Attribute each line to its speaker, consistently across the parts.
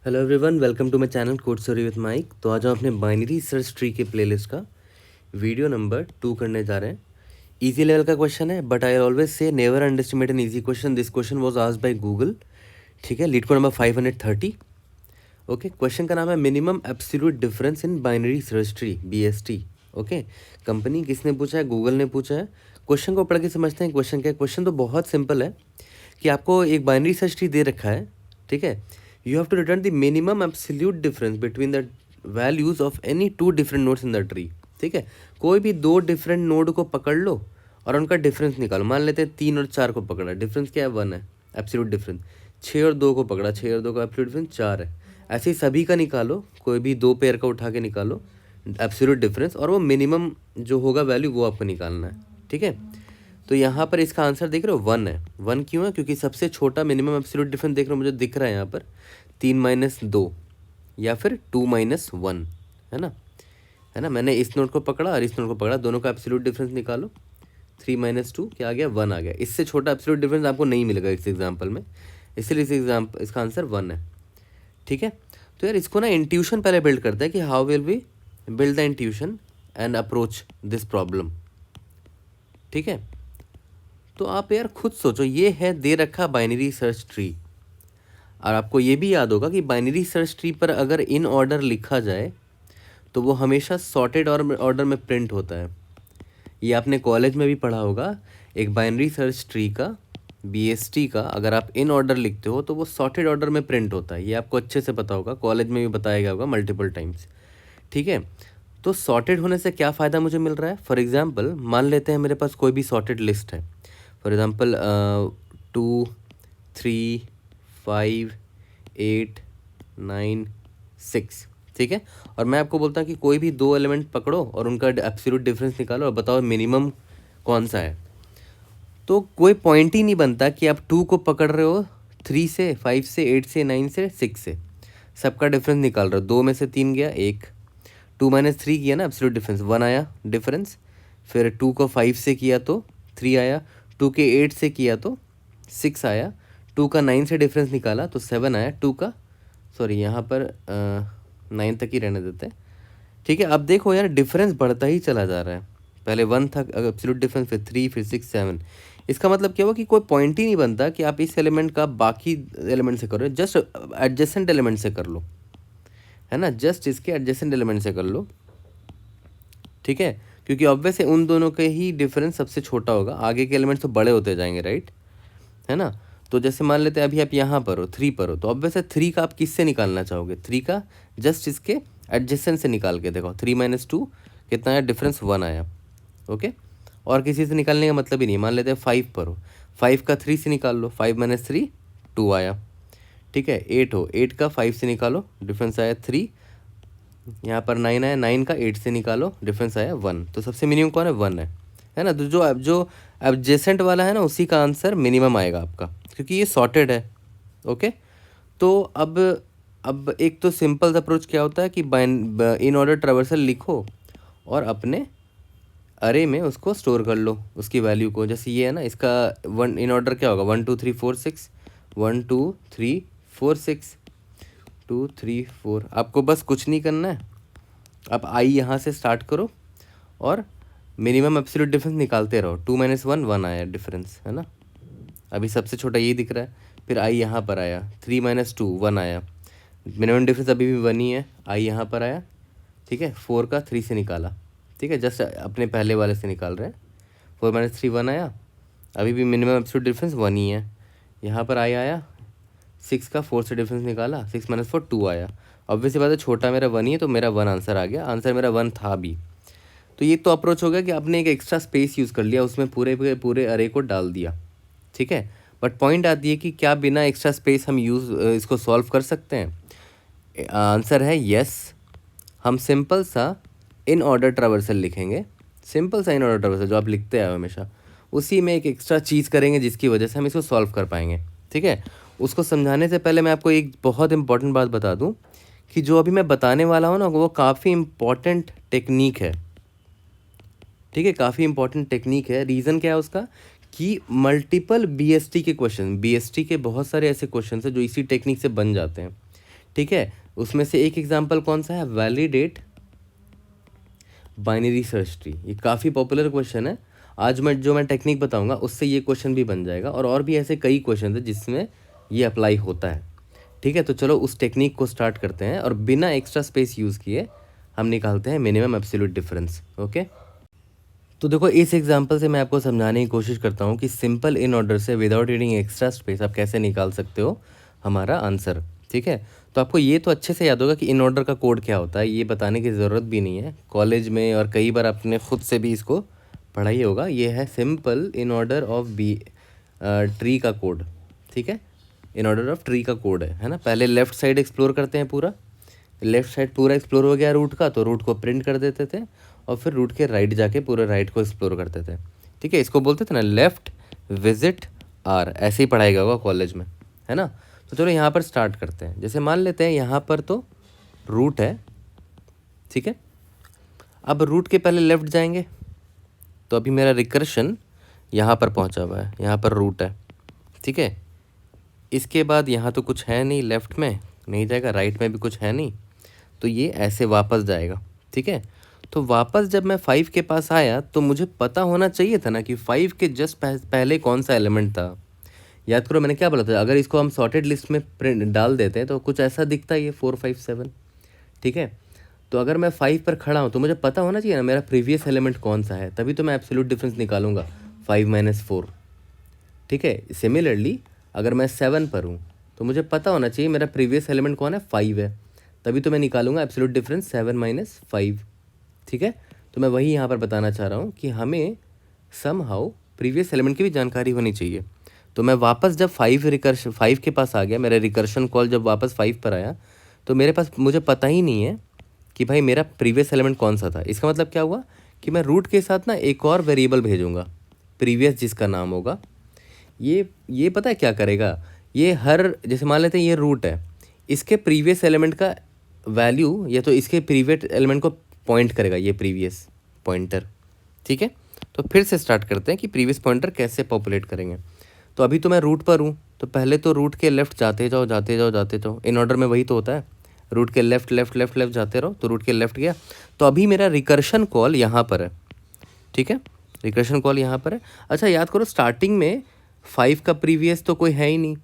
Speaker 1: Hello everyone, welcome to my channel code story with Mik. तो आज हम अपने बाइनरी सर्च ट्री के प्लेलिस्ट का वीडियो नंबर 2 करने जा रहे हैं। इजी लेवल का क्वेश्चन है, but I always say never underestimate an easy question. This question was asked by Google. ठीक है, LeetCode number 530। Okay, question का नाम है minimum absolute difference in binary search tree, BST। Okay, company किसने पूछा है? Google ने पूछा है। क्वेश्चन को पढ़ के समझते हैं क्वेश्चन क्या है। क्वेश्चन तो बहुत सिंपल है कि आपको एक बाइनरी सर्च ट्री दे रखा है। ठीक है, you have to return the minimum absolute difference between the values of any two different nodes in the tree। ठीक है, कोई भी दो डिफरेंट नोड को पकड़ लो और उनका डिफरेंस निकालो। मान लेते हैं 3 और 4 को पकड़ा, डिफरेंस क्या है? 1 है, एब्सोल्यूट डिफरेंस। 6 और 2 को पकड़ा, 6 और 2 का एब्सोल्यूट डिफरेंस 4 है। ऐसे ही सभी का निकालो, कोई भी दो पेयर का उठा के निकालो एब्सोल्यूट डिफरेंस, और वो मिनिमम जो होगा वैल्यू वो आपको निकालना है। ठीक है, तो यहाँ पर इसका आंसर देख रहे हो 1 है। 1 क्यों है? क्योंकि सबसे छोटा मिनिमम एब्सोल्यूट डिफरेंस देख रहे हो मुझे दिख रहा है यहाँ पर 3 - 2 या फिर 2 - 1 है ना। मैंने इस नोट को पकड़ा और इस नोट को पकड़ा, दोनों का एब्सोल्यूट डिफरेंस निकालो। 3 - 2 क्या आ गया? 1 आ गया। इससे छोटा एब्सोल्यूट डिफरेंस आपको नहीं मिलेगा इस एग्जाम्पल में, इसलिए इसका आंसर 1 है। ठीक है, तो यार इसको ना इंट्यूशन पहले बिल्ड करते हैं कि how will we build the intuition and approach this problem. ठीक है, तो आप यार खुद सोचो, ये है दे रखा बाइनरी सर्च ट्री, और आपको ये भी याद होगा कि बाइनरी सर्च ट्री पर अगर इन ऑर्डर लिखा जाए तो वो हमेशा सॉर्टेड ऑर्डर में प्रिंट होता है। ये आपने कॉलेज में भी पढ़ा होगा। एक बाइनरी सर्च ट्री का, BST का, अगर आप इन ऑर्डर लिखते हो तो वो सॉर्टेड ऑर्डर में प्रिंट होता है। ये आपको अच्छे से पता होगा, कॉलेज में भी बताया गया होगा मल्टीपल टाइम्स। ठीक है, तो सॉर्टेड होने से क्या फ़ायदा मुझे मिल रहा है? फॉर एग्जाम्पल मान लेते हैं मेरे पास कोई भी सॉर्टेड लिस्ट है। For example 2 3 5 8 9 6। ठीक है, और मैं आपको बोलता हूँ कि कोई भी दो एलिमेंट पकड़ो और उनका एब्सोल्यूट डिफरेंस निकालो और बताओ मिनिमम कौन सा है। तो कोई पॉइंट ही नहीं बनता कि आप 2 को पकड़ रहे हो 3 से, 5 से, 8 से, 9 से, 6 से, सबका डिफरेंस निकाल रहे हो। 2 में से 3 गया, 1। 2 - 3 किया ना, एब्सोल्यूट डिफरेंस 1 आया डिफरेंस। फिर 2 को 5 से किया तो 3 आया, 2 के 8 से किया तो 6 आया, 2 का 9 से डिफरेंस निकाला तो 7 आया। 2 का सॉरी यहाँ पर 9 तक ही रहने देते हैं। ठीक है, अब देखो यार डिफरेंस बढ़ता ही चला जा रहा है। पहले 1 था एब्सोल्यूट डिफरेंस, फिर 3, फिर 6, 7। इसका मतलब क्या हुआ कि कोई पॉइंट ही नहीं बनता कि आप इस एलिमेंट का बाकी एलिमेंट से करो, जस्ट एडजेसेंट एलिमेंट से कर लो, है ना, जस्ट इसके एडजेसेंट एलिमेंट से कर लो। ठीक है, क्योंकि ऑब्वियस है उन दोनों के ही डिफरेंस सबसे छोटा होगा, आगे के एलिमेंट्स तो बड़े होते जाएंगे, राइट, है ना। तो जैसे मान लेते हैं अभी आप यहाँ पर हो, 3 पर हो, तो ऑब्वियस है 3 का आप किससे निकालना चाहोगे? 3 का जस्ट इसके एडजेसेंट से निकाल के देखो। 3 - 2 कितना आया? डिफरेंस 1 आया। ओके, और किसी से निकालने का मतलब ही नहीं। मान लेते हैं 5 पर हो, 5 का 3 से निकाल लो, 5 - 3 2 आया। ठीक है, 8 हो, 8 का 5 से निकालो, डिफरेंस आया 3। यहाँ पर 9 आया, 9 का 8 से निकालो, डिफरेंस आया 1। तो सबसे मिनिमम कौन है? 1 है ना। तो जो एडजेसेंट वाला है ना, उसी का आंसर मिनिमम आएगा आपका, क्योंकि ये सॉर्टेड है। ओके, तो अब एक तो सिंपल अप्रोच क्या होता है कि इन ऑर्डर ट्रावर्सल लिखो और अपने अरे में उसको स्टोर कर लो, उसकी वैल्यू को। जैसे ये है ना, इसका वन इन ऑर्डर क्या होगा? 1 2 3 4 6, 1 2 3 4 6, 2 3 4। आपको बस कुछ नहीं करना है, आप आई यहाँ से स्टार्ट करो और मिनिमम एब्सोल्यूट डिफरेंस निकालते रहो। 2 - 1 1 आया डिफरेंस, है ना। अभी सबसे छोटा ये दिख रहा है। फिर आई यहाँ पर आया, 3 - 2 1 आया, मिनिमम डिफरेंस अभी भी 1 ही है। आई यहाँ पर आया, ठीक है, 4 का 3 से निकाला। ठीक है, जस्ट अपने पहले वाले से निकाल रहे हैं। 4 - 3 1 आया, अभी भी मिनिमम एब्सोल्यूट डिफरेंस 1 ही है। यहाँ पर आया 6 का 4 से डिफरेंस निकाला, 6 - 4 2 आया। ऑब्वियसली बात है, छोटा मेरा 1 ही है, तो मेरा 1 आंसर आ गया। आंसर मेरा 1 था भी। तो ये तो अप्रोच हो गया कि आपने एक एक्स्ट्रा स्पेस यूज़ कर लिया, उसमें पूरे अरे को डाल दिया। ठीक है, बट पॉइंट आती है कि क्या बिना एक्स्ट्रा स्पेस हम इसको सॉल्व कर सकते हैं? आंसर है यस। हम सिंपल सा इन ऑर्डर ट्रावर्सल लिखेंगे, सिंपल सा इन ऑर्डर ट्रावर्सल जो आप लिखते हैं हमेशा, उसी में एक एक्स्ट्रा चीज़ करेंगे जिसकी वजह से हम इसको सॉल्व कर पाएंगे। ठीक है, उसको समझाने से पहले मैं आपको एक बहुत इंपॉर्टेंट बात बता दूं कि जो अभी मैं बताने वाला हूँ ना, वो काफ़ी इंपॉर्टेंट टेक्निक है। ठीक है, काफ़ी इंपॉर्टेंट टेक्निक है। रीज़न क्या है उसका? कि मल्टीपल BST के क्वेश्चन, BST के बहुत सारे ऐसे क्वेश्चन हैं जो इसी टेक्निक से बन जाते हैं। ठीक है, उसमें से एक एग्जांपल कौन सा है, वैलिडेट बाइनरी सर्च ट्री। ये काफ़ी पॉपुलर क्वेश्चन है। आज मैं टेक्निक बताऊंगा उससे ये क्वेश्चन भी बन जाएगा, और भी ऐसे कई क्वेश्चन है जिसमें ये अप्लाई होता है। ठीक है, तो चलो उस टेक्निक को स्टार्ट करते हैं और बिना एक्स्ट्रा स्पेस यूज़ किए हम निकालते हैं मिनिमम एब्सोल्यूट डिफरेंस। ओके, तो देखो इस एग्जांपल से मैं आपको समझाने की कोशिश करता हूँ कि सिंपल इन ऑर्डर से विदाउट रीडिंग एक्स्ट्रा स्पेस आप कैसे निकाल सकते हो हमारा आंसर। ठीक है, तो आपको ये तो अच्छे से याद होगा कि इन ऑर्डर का कोड क्या होता है, ये बताने की ज़रूरत भी नहीं है, कॉलेज में और कई बार आपने खुद से भी इसको पढ़ा ही होगा। ये है simple in order of B tree का कोड। ठीक है, इन ऑर्डर ऑफ ट्री का कोड है ना। पहले लेफ्ट साइड एक्सप्लोर करते हैं, पूरा लेफ्ट साइड पूरा एक्सप्लोर हो गया रूट का, तो रूट को प्रिंट कर देते थे और फिर रूट के राइट जाके पूरे राइट को एक्सप्लोर करते थे। ठीक है, इसको बोलते थे ना लेफ्ट विजिट आर, ऐसे ही पढ़ाएगा होगा कॉलेज में, है ना। तो चलो यहाँ पर स्टार्ट करते हैं। जैसे मान लेते हैं यहाँ पर तो रूट है, ठीक है, अब रूट के पहले लेफ्ट जाएंगे तो अभी मेरा रिकर्शन यहाँ पर पहुँचा हुआ है, यहाँ पर रूट है। ठीक है, इसके बाद यहाँ तो कुछ है नहीं, लेफ्ट में नहीं जाएगा, राइट में भी कुछ है नहीं, तो ये ऐसे वापस जाएगा। ठीक है, तो वापस जब मैं 5 के पास आया तो मुझे पता होना चाहिए था ना कि 5 के जस्ट पहले कौन सा एलिमेंट था। याद करो मैंने क्या बोला था, अगर इसको हम सॉर्टेड लिस्ट में प्रिंट डाल देते हैं तो कुछ ऐसा दिखता है, ये 4 5 7। ठीक है, तो अगर मैं 5 पर खड़ा हूँ तो मुझे पता होना चाहिए ना मेरा प्रीवियस एलिमेंट कौन सा है, तभी तो मैं एब्सोल्यूट डिफरेंस निकालूंगा 5 - 4। ठीक है, सिमिलरली अगर मैं 7 पर हूँ तो मुझे पता होना चाहिए मेरा प्रीवियस एलिमेंट कौन है, 5 है, तभी तो मैं निकालूंगा एब्सोल्यूट डिफरेंस 7 - 5। ठीक है, तो मैं वही यहाँ पर बताना चाह रहा हूँ कि हमें समहाउ प्रीवियस एलिमेंट की भी जानकारी होनी चाहिए। तो मैं वापस जब 5 के पास आ गया, मेरा रिकर्शन कॉल जब वापस 5 पर आया तो मेरे पास मुझे पता ही नहीं है कि भाई मेरा प्रीवियस एलिमेंट कौन सा था। इसका मतलब क्या हुआ कि मैं रूट के साथ ना एक और वेरिएबल भेजूंगा, प्रीवियस जिसका नाम होगा। ये पता है क्या करेगा, ये हर जैसे मान लेते हैं ये रूट है, इसके प्रीवियस एलिमेंट का वैल्यू या तो इसके प्रीवियस एलिमेंट को पॉइंट करेगा, ये प्रीवियस पॉइंटर। ठीक है, तो फिर से स्टार्ट करते हैं कि प्रीवियस पॉइंटर कैसे पॉपुलेट करेंगे। तो अभी तो मैं रूट पर हूँ, तो पहले तो रूट के लेफ्ट जाते जाओ जाते जाओ जाते जाओ, इन ऑर्डर में वही तो होता है, रूट के लेफ्ट लेफ्ट लेफ्ट लेफ्ट जाते रहो, तो रूट के लेफ्ट गया। तो अभी मेरा रिकर्शन कॉल यहाँ पर है। ठीक है, रिकर्शन कॉल यहाँ पर है। अच्छा याद करो स्टार्टिंग में 5 का प्रीवियस तो कोई है ही नहीं,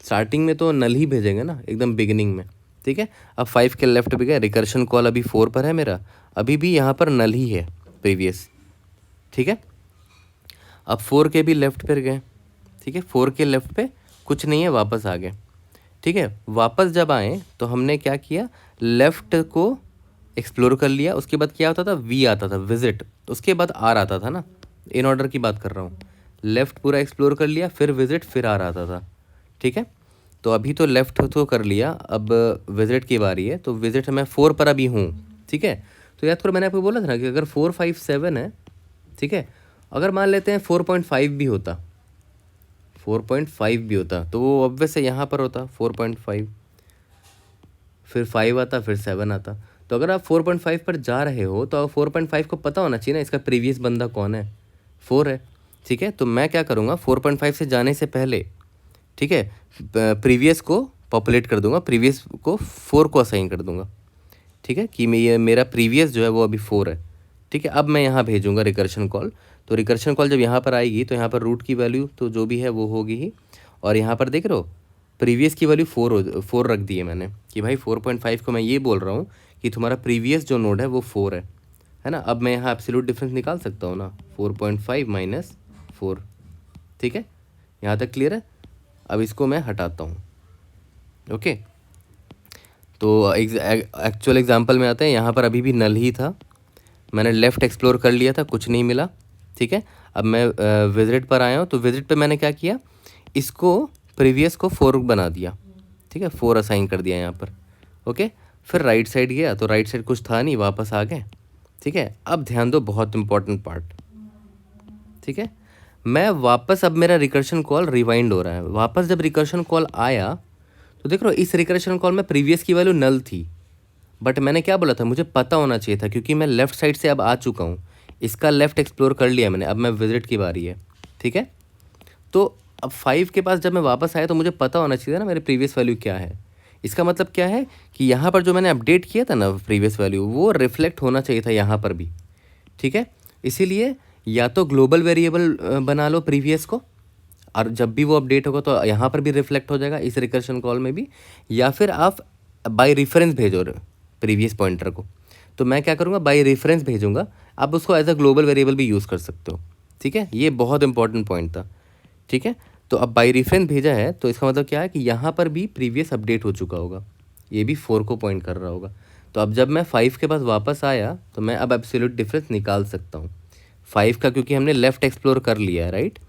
Speaker 1: स्टार्टिंग में तो नल ही भेजेंगे ना एकदम बिगिनिंग में। ठीक है, अब 5 के लेफ्ट भी गए, रिकर्शन कॉल अभी 4 पर है मेरा, अभी भी यहाँ पर नल ही है प्रीवियस। ठीक है, अब 4 के भी लेफ्ट पर गए। ठीक है, 4 के लेफ्ट पे कुछ नहीं है, वापस आ गए। ठीक है, वापस जब आए तो हमने क्या किया, लेफ्ट को एक्सप्लोर कर लिया। उसके बाद क्या होता था, वी आता था विजिट, उसके बाद आर आता था ना, इन ऑर्डर की बात कर रहा हूँ। लेफ्ट पूरा एक्सप्लोर कर लिया, फिर विजिट, फिर आर आता था। ठीक है, तो अभी तो लेफ्ट तो कर लिया, अब विजिट की बारी है, तो विजिट मैं 4 पर अभी हूँ। ठीक है, तो याद करो मैंने आपको बोला था ना कि अगर 4 5 7 है, ठीक है, अगर मान लेते हैं 4.5 भी होता, 4.5 भी होता तो वो ऑब्वियस है यहाँ पर होता 4.5, फिर 5 आता, फिर 7 आता। तो अगर आप 4.5 पर जा रहे हो तो 4.5 को पता होना चाहिए ना इसका प्रीवियस बंदा कौन है, 4 है। ठीक है, तो मैं क्या करूँगा 4.5 से जाने से पहले, ठीक है, प्रीवियस को पॉपुलेट कर दूंगा, प्रीवियस को 4 को असाइन कर दूंगा। ठीक है, कि मेरा प्रीवियस जो है वो अभी 4 है। ठीक है, अब मैं यहाँ भेजूंगा रिकर्शन कॉल, तो रिकर्शन कॉल जब यहाँ पर आएगी तो यहाँ पर रूट की वैल्यू तो जो भी है वो होगी ही, और यहाँ पर देख रहे हो प्रीवियस की वैल्यू 4 रख दी है मैंने कि भाई 4.5 को मैं ये बोल रहा हूँ कि तुम्हारा प्रीवियस जो नोड है वो 4 है ना। अब मैं यहाँ एब्सोल्यूट डिफरेंस निकाल सकता हूँ ना, 4.5 - 4। ठीक है, यहाँ तक क्लियर है। अब इसको मैं हटाता हूँ। ओके, तो एक्चुअल एग्जांपल में आते हैं। यहाँ पर अभी भी नल ही था, मैंने लेफ़्ट एक्सप्लोर कर लिया था, कुछ नहीं मिला। ठीक है, अब मैं विजिट पर आया हूँ, तो विजिट पे मैंने क्या किया, इसको प्रीवियस को 4 बना दिया। ठीक है, 4 असाइन कर दिया यहाँ पर। ओके, फिर राइट साइड गया तो राइट साइड कुछ था नहीं, वापस आ गए। ठीक है, अब ध्यान दो, बहुत इंपॉर्टेंट पार्ट। ठीक है, मैं वापस, अब मेरा रिकर्शन कॉल रिवाइंड हो रहा है। वापस जब रिकर्शन कॉल आया तो देख लो इस रिकर्शन कॉल में प्रीवियस की वैल्यू नल थी, बट मैंने क्या बोला था, मुझे पता होना चाहिए था क्योंकि मैं लेफ़्ट साइड से अब आ चुका हूँ, इसका लेफ़्ट एक्सप्लोर कर लिया मैंने, अब मैं विजिट की बारी है। ठीक है, तो अब 5 के पास जब मैं वापस आया तो मुझे पता होना चाहिए ना मेरे प्रीवियस वैल्यू क्या है। इसका मतलब क्या है कि यहाँ पर जो मैंने अपडेट किया था ना प्रीवियस वैल्यू, वो रिफ्लेक्ट होना चाहिए था यहाँ पर भी, ठीक है। इसीलिए या तो ग्लोबल वेरिएबल बना लो प्रीवियस को, और जब भी वो अपडेट होगा तो यहाँ पर भी रिफ्लेक्ट हो जाएगा इस रिकर्शन कॉल में भी, या फिर आप बाय रेफरेंस भेजो प्रीवियस पॉइंटर को। तो मैं क्या करूँगा, बाय रेफरेंस भेजूँगा, आप उसको एज अ ग्लोबल वेरिएबल भी यूज़ कर सकते हो, ठीक है। ये बहुत इंपॉर्टेंट पॉइंट था, ठीक है। तो अब बाय रेफरेंस भेजा है तो इसका मतलब क्या है कि यहाँ पर भी प्रीवियस अपडेट हो चुका होगा, ये भी 4 को पॉइंट कर रहा होगा। तो अब जब मैं 5 के पास वापस आया तो मैं अब एब्सोल्यूट डिफरेंस निकाल सकता हूँ 5 का, क्योंकि हमने लेफ़्ट एक्सप्लोर कर लिया है, राइट।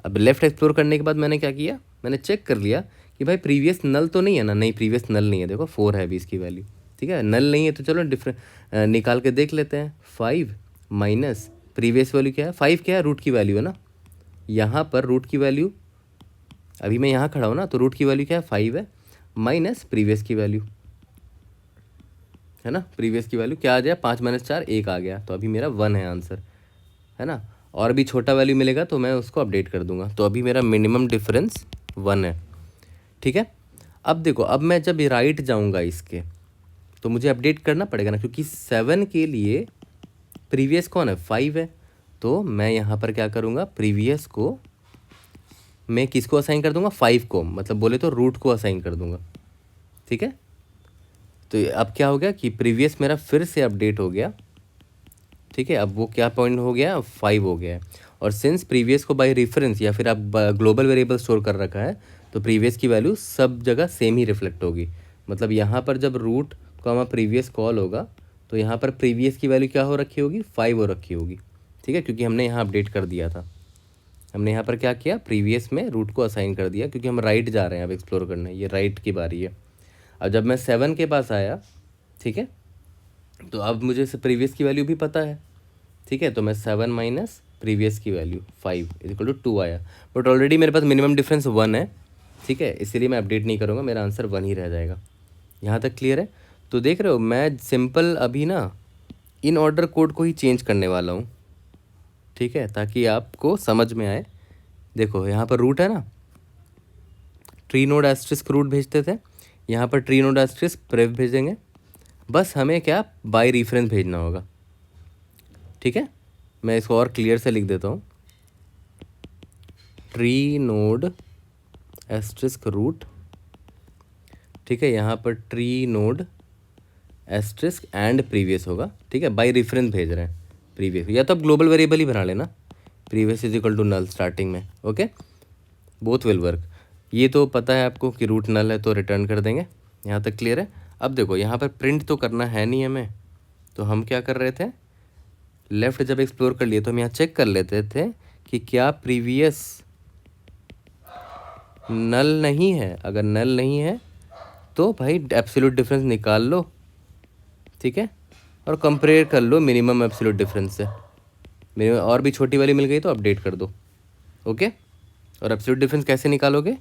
Speaker 1: अब लेफ़्ट एक्सप्लोर करने के बाद मैंने क्या किया, मैंने चेक कर लिया कि भाई प्रीवियस नल तो नहीं है ना, नहीं प्रीवियस नल नहीं है, देखो 4 है अभी इसकी वैल्यू, ठीक है। नल नहीं है तो चलो निकाल के देख लेते हैं। 5 माइनस प्रीवियस वैल्यू क्या है, 5 क्या है, रूट की वैल्यू है ना, यहाँ पर रूट की वैल्यू, अभी मैं यहाँ खड़ा हूँ ना, तो रूट की वैल्यू क्या है, 5 है, माइनस प्रीवियस की वैल्यू है ना। प्रीवियस की वैल्यू क्या आ जाए, 5 माइनस 4 1 आ गया, तो अभी मेरा 1 है आंसर, है ना। और भी छोटा वैल्यू मिलेगा तो मैं उसको अपडेट कर दूंगा, तो अभी मेरा मिनिमम डिफरेंस 1 है, ठीक है। अब देखो, अब मैं जब राइट जाऊंगा इसके तो मुझे अपडेट करना पड़ेगा ना, क्योंकि 7 के लिए प्रीवियस कौन है, 5 है। तो मैं यहाँ पर क्या करूँगा, प्रीवियस को मैं किसको असाइन कर दूंगा, 5 को, मतलब बोले तो रूट को असाइन कर दूंगा, ठीक है। तो अब क्या हो गया कि प्रीवियस मेरा फिर से अपडेट हो गया, ठीक है। अब वो क्या पॉइंट हो गया, 5 हो गया है। और सिंस प्रीवियस को बाय रेफरेंस या फिर आप ग्लोबल वेरिएबल स्टोर कर रखा है, तो प्रीवियस की वैल्यू सब जगह सेम ही रिफ्लेक्ट होगी। मतलब यहाँ पर जब रूट कॉमा प्रीवियस कॉल होगा तो यहाँ पर प्रीवियस की वैल्यू क्या हो रखी होगी, 5 हो रखी होगी, ठीक है, क्योंकि हमने यहाँ अपडेट कर दिया था। हमने यहाँ पर क्या किया, प्रीवियस में रूट को असाइन कर दिया, क्योंकि हम राइट जा रहे हैं अब एक्सप्लोर करने, ये राइट की बारी है। अब जब मैं 7 के पास आया, ठीक है, तो अब मुझे प्रीवियस की वैल्यू भी पता है, ठीक है। तो मैं 7 माइनस प्रीवियस की वैल्यू 5 इक्वल टू 2 आया, बट ऑलरेडी मेरे पास मिनिमम डिफरेंस 1 है, ठीक है, इसीलिए मैं अपडेट नहीं करूँगा, मेरा आंसर 1 ही रह जाएगा। यहाँ तक क्लियर है। तो देख रहे हो, मैं सिंपल अभी ना इन ऑर्डर कोड को ही चेंज करने वाला हूँ, ठीक है, ताकि आपको समझ में आए। देखो यहाँ पर रूट है ना, ट्री नोड एस्ट्रिस्क रूट भेजते थे, यहाँ पर ट्री नोड एस्ट्रिस्क प्रेव भेजेंगे, बस हमें क्या बाय रेफरेंस भेजना होगा, ठीक है। मैं इसको और क्लियर से लिख देता हूँ, ट्री नोड एस्ट्रिस्क रूट, ठीक है, यहाँ पर tree node asterisk and previous होगा, ठीक है, बाय रेफरेंस भेज रहे हैं प्रीवियस, या तो आप ग्लोबल वेरिएबल ही बना लेना, previous is equal to null starting में, ओके, बोथ विल वर्क। ये तो पता है आपको कि रूट नल है तो रिटर्न कर देंगे, यहाँ तक क्लियर है। अब देखो यहाँ पर प्रिंट तो करना है नहीं हमें, तो हम क्या कर रहे थे, लेफ़्ट जब एक्सप्लोर कर लिए तो हम यहाँ चेक कर लेते थे कि क्या प्रीवियस नल नहीं है। अगर नल नहीं है तो भाई एब्सोल्यूट डिफरेंस निकाल लो, ठीक है, और कंपेयर कर लो मिनिमम एब्सोल्यूट डिफरेंस से। मिनिमम और भी छोटी वाली मिल गई तो अपडेट कर दो, ओके। और एब्सोल्यूट डिफरेंस कैसे निकालोगे,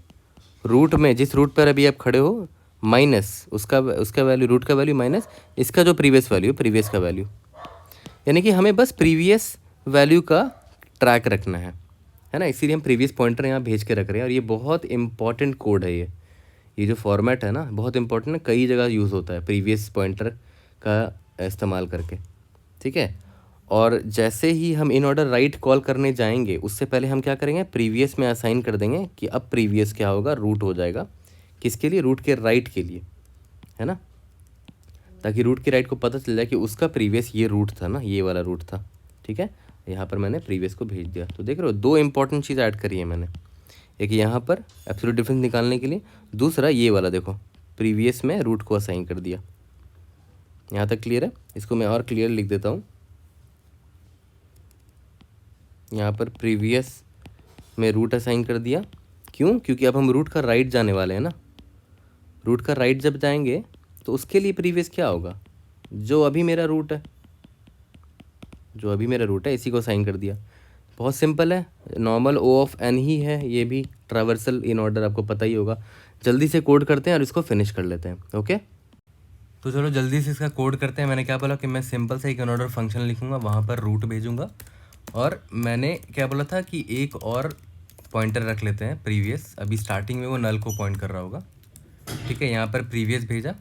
Speaker 1: रूट में जिस रूट पर अभी आप खड़े हो माइनस उसका वैल्यू, रूट का वैल्यू माइनस इसका जो प्रीवियस वैल्यू, प्रीवियस का वैल्यू, यानी कि हमें बस प्रीवियस वैल्यू का ट्रैक रखना है ना। इसीलिए हम प्रीवियस पॉइंटर यहाँ भेज के रख रहे हैं, और ये बहुत इंपॉर्टेंट कोड है। ये जो फॉर्मेट है ना बहुत इंपॉर्टेंट है, कई जगह यूज़ होता है प्रीवियस पॉइंटर का इस्तेमाल करके, ठीक है। और जैसे ही हम इन ऑर्डर राइट कॉल करने जाएंगे उससे पहले हम क्या करेंगे, प्रीवियस में असाइन कर देंगे कि अब प्रीवियस क्या होगा, रूट हो जाएगा, किसके लिए, रूट के राइट के लिए, है ना, ताकि रूट के राइट को पता चल जाए कि उसका प्रीवियस ये रूट था ना, ये वाला रूट था, ठीक है। यहाँ पर मैंने प्रीवियस को भेज दिया। तो देख रहे हो, दो इंपॉर्टेंट चीज़ ऐड करी है मैंने, एक यहाँ पर एब्सोल्यूट डिफरेंस निकालने के लिए, दूसरा ये वाला देखो प्रीवियस में रूट को असाइन कर दिया। यहाँ तक क्लियर है। इसको मैं और क्लियर लिख देता हूँ, यहाँ पर प्रीवियस में रूट असाइन कर दिया। क्यों, क्योंकि अब हम रूट का राइट जाने वाले हैं ना, रूट का राइट जब जाएंगे तो उसके लिए प्रीवियस क्या होगा, जो अभी मेरा रूट है, जो अभी मेरा रूट है इसी को असाइन कर दिया। बहुत सिंपल है, नॉर्मल ओ ऑफ एन ही है, ये भी ट्रावर्सल इन ऑर्डर आपको पता ही होगा। जल्दी से कोड करते हैं और इसको फिनिश कर लेते हैं, ओके। तो चलो जल्दी से इसका कोड करते हैं। मैंने क्या बोला कि मैं सिंपल से एक इन ऑर्डर फंक्शन लिखूंगा, वहाँ पर रूट भेजूंगा, और मैंने क्या बोला था कि एक और पॉइंटर रख लेते हैं प्रीवियस, अभी स्टार्टिंग में वो नल को पॉइंट कर रहा होगा, ठीक है, यहाँ पर प्रीवियस भेजा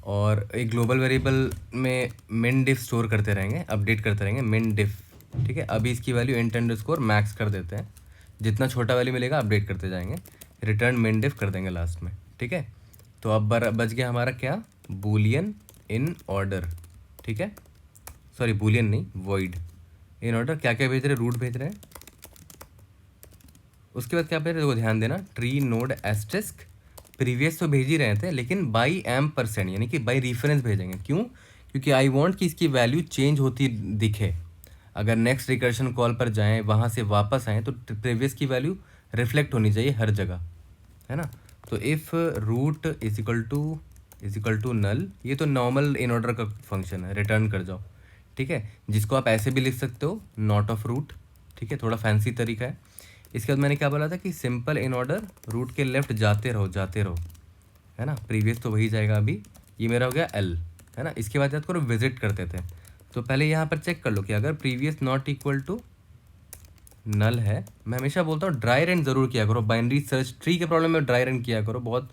Speaker 1: और एक ग्लोबल वेरिएबल में मिन डिफ स्टोर करते रहेंगे, अपडेट करते रहेंगे मिन डिफ। ठीक है, अभी इसकी वैल्यू इंट अंडरस्कोर मैक्स कर देते हैं, जितना छोटा वैल्यू मिलेगा अपडेट करते जाएंगे, रिटर्न मिन डिफ कर देंगे लास्ट में। ठीक है, तो अब बच गया हमारा क्या, बूलियन इन ऑर्डर। ठीक है, सॉरी बूलियन नहीं, वॉइड इन ऑर्डर। क्या क्या भेज रहे हैं, रूट भेज रहे हैं। उसके बाद क्या भेज रहे हैं, वो ध्यान देना, ट्री नोड एस्टेस्क। प्रीवियस तो भेज ही रहे थे लेकिन बाई एम परसेंट यानी कि बाई रेफरेंस भेजेंगे। क्यों, क्योंकि आई वांट कि इसकी वैल्यू चेंज होती दिखे। अगर नेक्स्ट रिकर्शन कॉल पर जाएं, वहाँ से वापस आएँ, तो प्रीवियस की वैल्यू रिफ्लेक्ट होनी चाहिए हर जगह, है ना। तो if root is equal to null, ये तो नॉर्मल इन ऑर्डर का फंक्शन है, रिटर्न कर जाओ। ठीक है, जिसको आप ऐसे भी लिख सकते हो, नॉट ऑफ रूट। ठीक है, थोड़ा फैंसी तरीका है। इसके बाद मैंने क्या बोला था कि सिंपल इन ऑर्डर, रूट के लेफ्ट जाते रहो, है ना। प्रीवियस तो वही जाएगा, अभी ये मेरा हो गया एल, है ना। इसके बाद याद करो विजिट करते थे, तो पहले यहाँ पर चेक कर लो कि अगर previous not equal to null है, मैं हमेशा बोलता हूँ ड्राई रन ज़रूर किया करो। बाइनरी सर्च ट्री के प्रॉब्लम में ड्राई रन किया करो, बहुत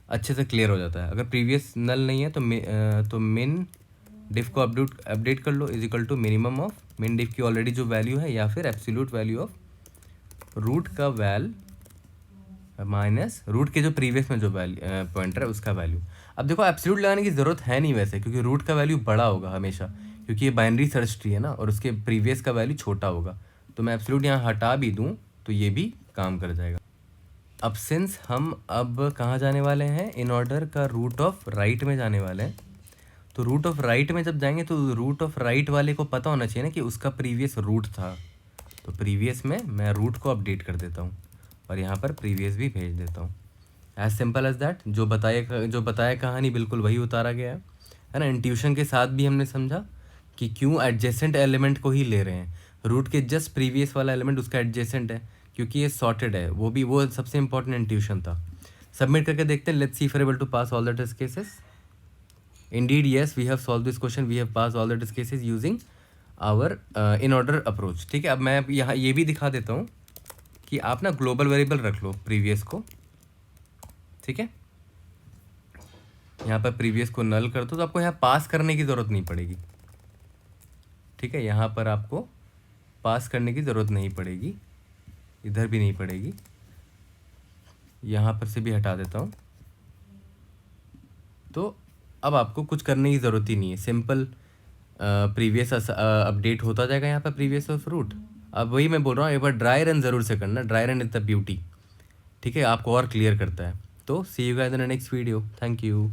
Speaker 1: अच्छे से क्लियर हो जाता है। अगर प्रीवियस नल नहीं है तो मिन डिफ को अपडेट कर लो, is equal to minimum of min diff की ऑलरेडी जो वैल्यू है, या फिर एब्सोल्यूट वैल्यू ऑफ रूट का वैल माइनस रूट के जो प्रीवियस में जो वैल्यू पॉइंटर है उसका वैल्यू। अब देखो एब्सोल्यूट लगाने की ज़रूरत है नहीं वैसे, क्योंकि रूट का वैल्यू बड़ा होगा हमेशा, क्योंकि ये बाइनरी सर्च ट्री है ना, और उसके प्रीवियस का वैल्यू छोटा होगा। तो मैं एब्सोल्यूट यहाँ हटा भी दूँ तो ये भी काम कर जाएगा। अब सिंस हम अब कहाँ जाने वाले हैं, इन ऑर्डर का रूट ऑफ राइट में जाने वाले हैं, तो रूट ऑफ राइट में जब जाएंगे तो रूट ऑफ राइट वाले को पता होना चाहिए ना कि उसका प्रीवियस रूट था। तो प्रीवियस में मैं रूट को अपडेट कर देता हूँ और यहाँ पर प्रीवियस भी भेज देता हूँ। As simple as that. जो बताया कहानी बिल्कुल वही उतारा गया है ना। इंट्यूशन के साथ भी हमने समझा कि क्यों एडजेसेंट एलिमेंट को ही ले रहे हैं। रूट के जस्ट प्रीवियस वाला एलिमेंट उसका एडजेसेंट है, क्योंकि ये सॉर्टेड है। वो सबसे इंपॉर्टेंट इंट्यूशन था। सबमिट करके देखते हैं, let's see if able to pass all the test cases. Indeed, yes, we have solved this question. We have passed all the test cases using our in order approach. ठीक है, अब मैं यहाँ ये भी दिखा देता हूँ कि आप ना ग्लोबल वेरिएबल रख लो प्रीवियस को। ठीक है, यहाँ पर प्रीवियस को नल कर दो, तो आपको यहाँ पास करने की ज़रूरत नहीं पड़ेगी। ठीक है, यहाँ पर आपको पास करने की ज़रूरत नहीं पड़ेगी, इधर भी नहीं पड़ेगी, यहाँ पर से भी हटा देता हूँ। तो अब आपको कुछ करने की ज़रूरत ही नहीं है, सिंपल प्रीवियस अपडेट होता जाएगा यहाँ पर प्रीवियस ऑफ रूट। अब वही मैं बोल रहा हूँ, एक बार ड्राई रन ज़रूर से करना, dry run is the beauty. ठीक है, आपको और क्लियर करता है। तो see you guys in the next video, thank you.